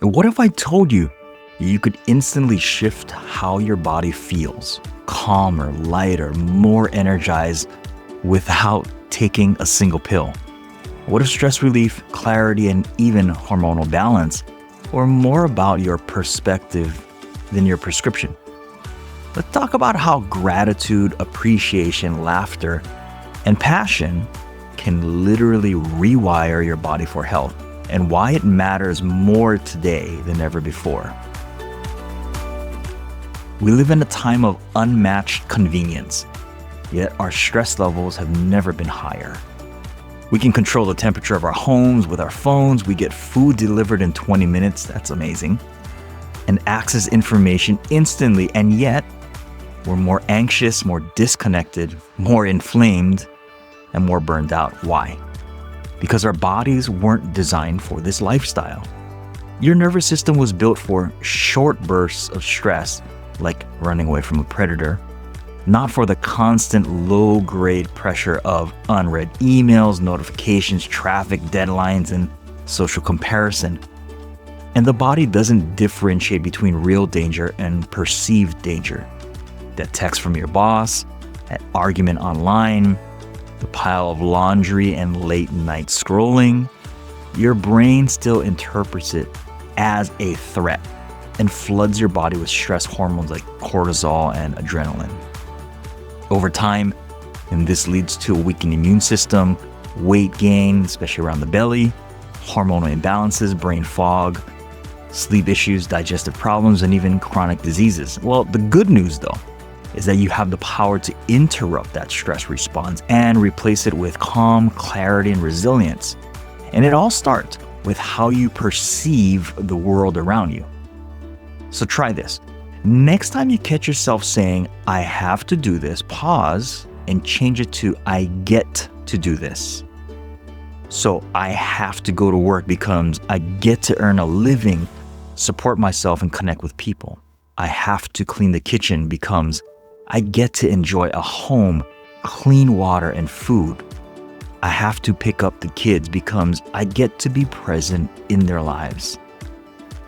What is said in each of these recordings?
What if I told you you could instantly shift how your body feels? Calmer, lighter, more energized without taking a single pill? What if stress relief, clarity, and even hormonal balance were more about your perspective than your prescription? Let's talk about how gratitude, appreciation, laughter, and passion can literally rewire your body for health, and why it matters more today than ever before. We live in a time of unmatched convenience, yet our stress levels have never been higher. We can control the temperature of our homes with our phones. We get food delivered in 20 minutes. That's amazing. And access information instantly. And yet, we're more anxious, more disconnected, more inflamed, and more burned out. Why? Because our bodies weren't designed for this lifestyle. Your nervous system was built for short bursts of stress, like running away from a predator, not for the constant low-grade pressure of unread emails, notifications, traffic, deadlines, and social comparison. And the body doesn't differentiate between real danger and perceived danger. That text from your boss, that argument online, the pile of laundry and late-night scrolling, your brain still interprets it as a threat and floods your body with stress hormones like cortisol and adrenaline. Over time, and this leads to a weakened immune system, weight gain, especially around the belly, hormonal imbalances, brain fog, sleep issues, digestive problems, and even chronic diseases. Well, the good news though is that you have the power to interrupt that stress response and replace it with calm, clarity, and resilience. And it all starts with how you perceive the world around you. So try this. Next time you catch yourself saying, I have to do this, pause and change it to, I get to do this. So I have to go to work becomes, I get to earn a living, support myself, and connect with people. I have to clean the kitchen becomes, I get to enjoy a home, clean water, and food. I have to pick up the kids becomes, I get to be present in their lives.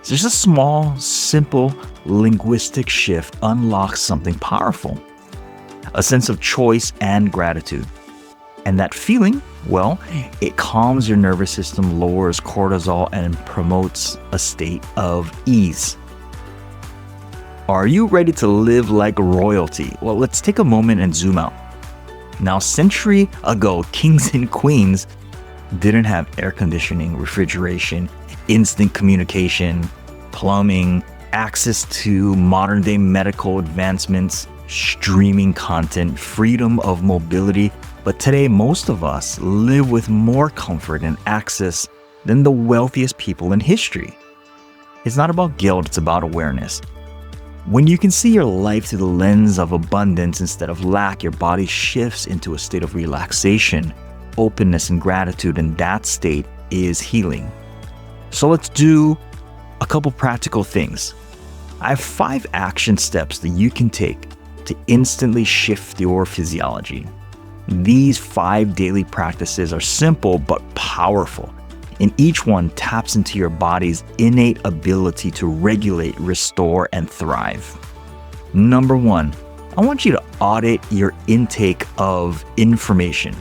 So just a small, simple linguistic shift unlocks something powerful, a sense of choice and gratitude. And that feeling, well, it calms your nervous system, lowers cortisol, and promotes a state of ease. Are you ready to live like royalty? Well, let's take a moment and zoom out. Now, a century ago, kings and queens didn't have air conditioning, refrigeration, instant communication, plumbing, access to modern day medical advancements, streaming content, freedom of mobility. But today, most of us live with more comfort and access than the wealthiest people in history. It's not about guilt, it's about awareness. When you can see your life through the lens of abundance instead of lack, your body shifts into a state of relaxation, openness, and gratitude, and that state is healing. So let's do a couple practical things. I have 5 action steps that you can take to instantly shift your physiology. These 5 daily practices are simple but powerful, and each one taps into your body's innate ability to regulate, restore, and thrive. Number 1, I want you to audit your intake of information.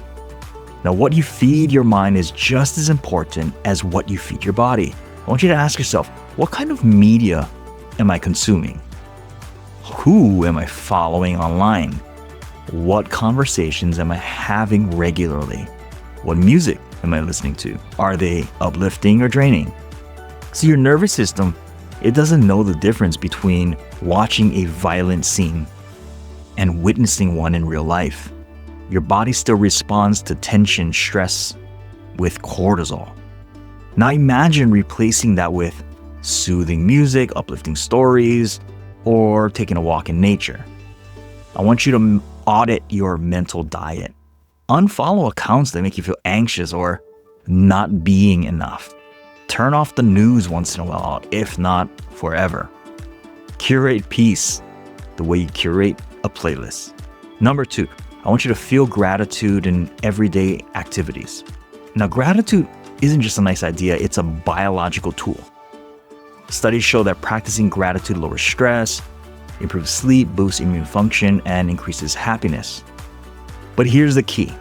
Now, what you feed your mind is just as important as what you feed your body. I want you to ask yourself, what kind of media am I consuming? Who am I following online? What conversations am I having regularly? What music am I listening to? Are they uplifting or draining? So your nervous system, it doesn't know the difference between watching a violent scene and witnessing one in real life. Your body still responds to tension, stress with cortisol. Now imagine replacing that with soothing music, uplifting stories, or taking a walk in nature. I want you to audit your mental diet. Unfollow accounts that make you feel anxious or not being enough. Turn off the news once in a while, if not forever. Curate peace the way you curate a playlist. Number 2, I want you to feel gratitude in everyday activities. Now, gratitude isn't just a nice idea, it's a biological tool. Studies show that practicing gratitude lowers stress, improves sleep, boosts immune function, and increases happiness. But here's the key.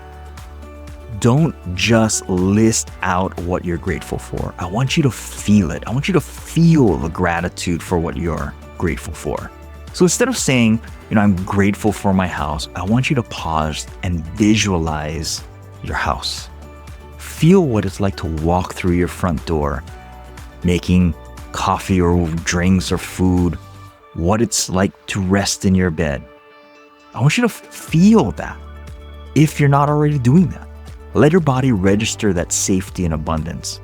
Don't just list out what you're grateful for. I want you to feel it. I want you to feel the gratitude for what you're grateful for. So instead of saying, I'm grateful for my house, I want you to pause and visualize your house. Feel what it's like to walk through your front door, making coffee or drinks or food, what it's like to rest in your bed. I want you to feel that if you're not already doing that. Let your body register that safety and abundance.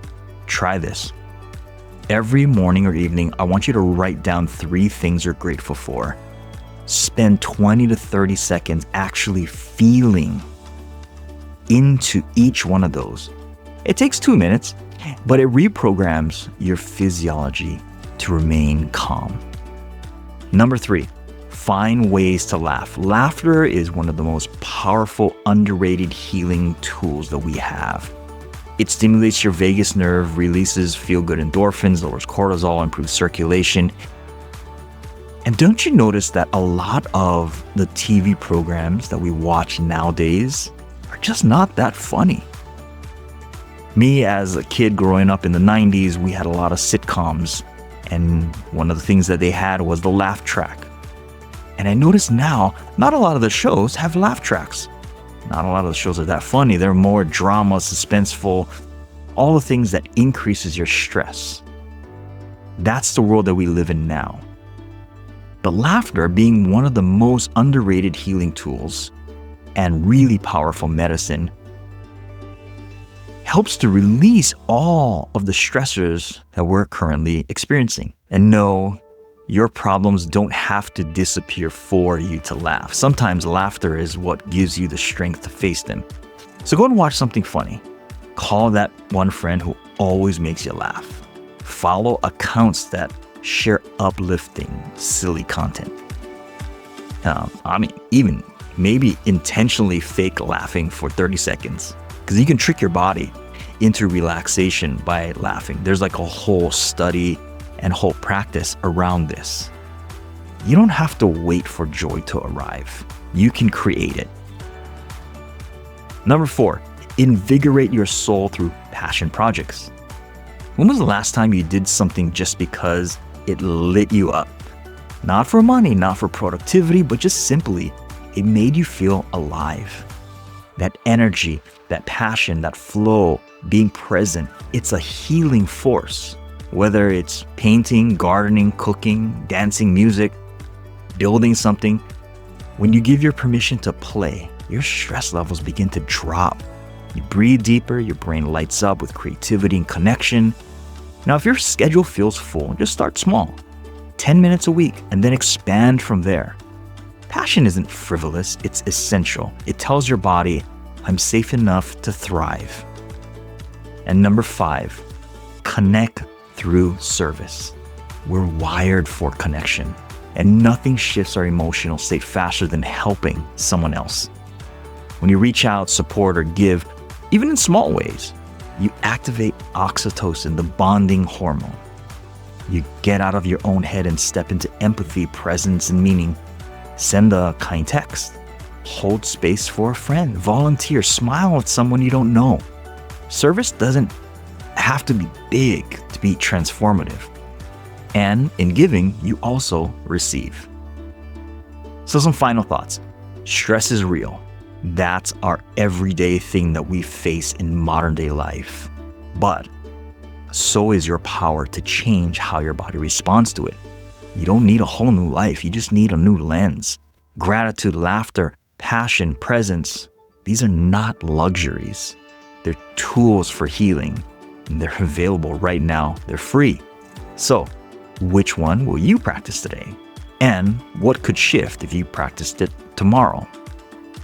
Try this. Every morning or evening, I want you to write down 3 things you're grateful for. Spend 20 to 30 seconds actually feeling into each one of those. It takes 2 minutes, but it reprograms your physiology to remain calm. Number 3, find ways to laugh. Laughter is one of the most powerful, underrated healing tools that we have. It stimulates your vagus nerve, releases feel-good endorphins, lowers cortisol, improves circulation. And don't you notice that a lot of the TV programs that we watch nowadays are just not that funny? Me, as a kid growing up in the 90s, we had a lot of sitcoms. And one of the things that they had was the laugh track. And I notice now, not a lot of the shows have laugh tracks. Not a lot of the shows are that funny. They're more drama, suspenseful, all the things that increases your stress. That's the world that we live in now. But laughter, being one of the most underrated healing tools and really powerful medicine, helps to release all of the stressors that we're currently experiencing. And no, your problems don't have to disappear for you to laugh. Sometimes laughter is what gives you the strength to face them. So go and watch something funny. Call that one friend who always makes you laugh. Follow accounts that share uplifting, silly content. Even maybe intentionally fake laughing for 30 seconds. Because you can trick your body into relaxation by laughing. There's like a whole study and whole practice around this. You don't have to wait for joy to arrive. You can create it. Number 4, invigorate your soul through passion projects. When was the last time you did something just because it lit you up? Not for money, not for productivity, but just simply, it made you feel alive. That energy, that passion, that flow, being present, it's a healing force. Whether it's painting, gardening, cooking, dancing, music, building something, when you give your permission to play, your stress levels begin to drop. You breathe deeper, your brain lights up with creativity and connection. Now, if your schedule feels full, just start small, 10 minutes a week, and then expand from there. Passion isn't frivolous, it's essential. It tells your body, I'm safe enough to thrive. And number 5, connect through service. We're wired for connection, and nothing shifts our emotional state faster than helping someone else. When you reach out, support, or give, even in small ways, you activate oxytocin, the bonding hormone. You get out of your own head and step into empathy, presence, and meaning. Send a kind text. Hold space for a friend. Volunteer. Smile at someone you don't know. Service doesn't have to be big to be transformative. And in giving, you also receive. So some final thoughts. Stress is real. That's our everyday thing that we face in modern day life. But so is your power to change how your body responds to it. You don't need a whole new life. You just need a new lens. Gratitude, laughter, passion, presence. These are not luxuries. They're tools for healing. And they're available right now. They're free. So, which one will you practice today? And what could shift if you practiced it tomorrow?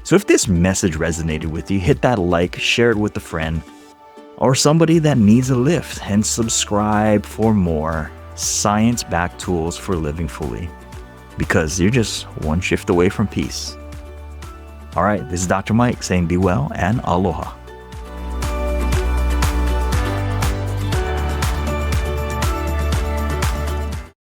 So if this message resonated with you, hit that like, share it with a friend, or somebody that needs a lift, and subscribe for more science-backed tools for living fully. Because you're just one shift away from peace. All right, this is Dr. Mike saying be well and aloha.